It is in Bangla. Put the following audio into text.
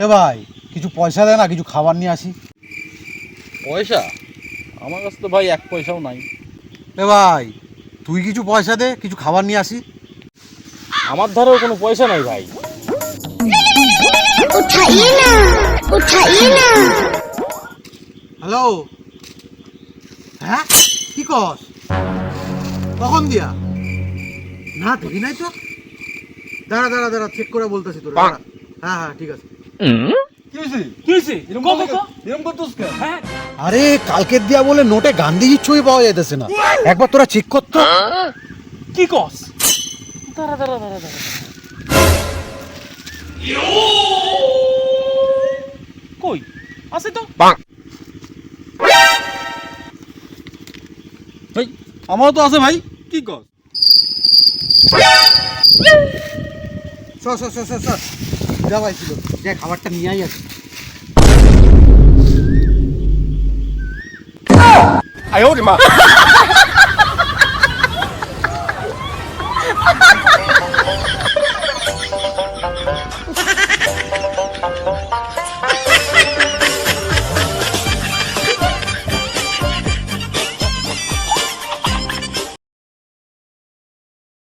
এ ভাই কিছু পয়সা দে না, কিছু খাবার নিয়ে আসি। পয়সা? আমার কাছে তো ভাই এক পয়সাও নাই। এ ভাই তুই কিছু পয়সা দে, কিছু খাবার নিয়ে আসি। আমার ধারেও কোনো পয়সা নাই ভাই। হ্যালো, হ্যাঁ কি কস? কখন দিয়া? না দেখি নাই তো। দাঁড়া দাঁড়া দাঁড়া, চেক করে বলতেছি তোর। হ্যাঁ হ্যাঁ ঠিক আছে। আরে কালকের দিয়া বলে নোটে গান্ধীজির ছবি পাওয়া যাইতেছে না, একবার তোরা চেক করতো। কি কস? দাঁড়া দাঁড়া দাঁড়া দাঁড়া, কই আছে তো? ভাই আমারও তো আছে ভাই, কি কস? সর সর সর সর সর, যা ভাই ছিল যা, খাবারটা নিয়ে আই আছে। আয় ওরে মা।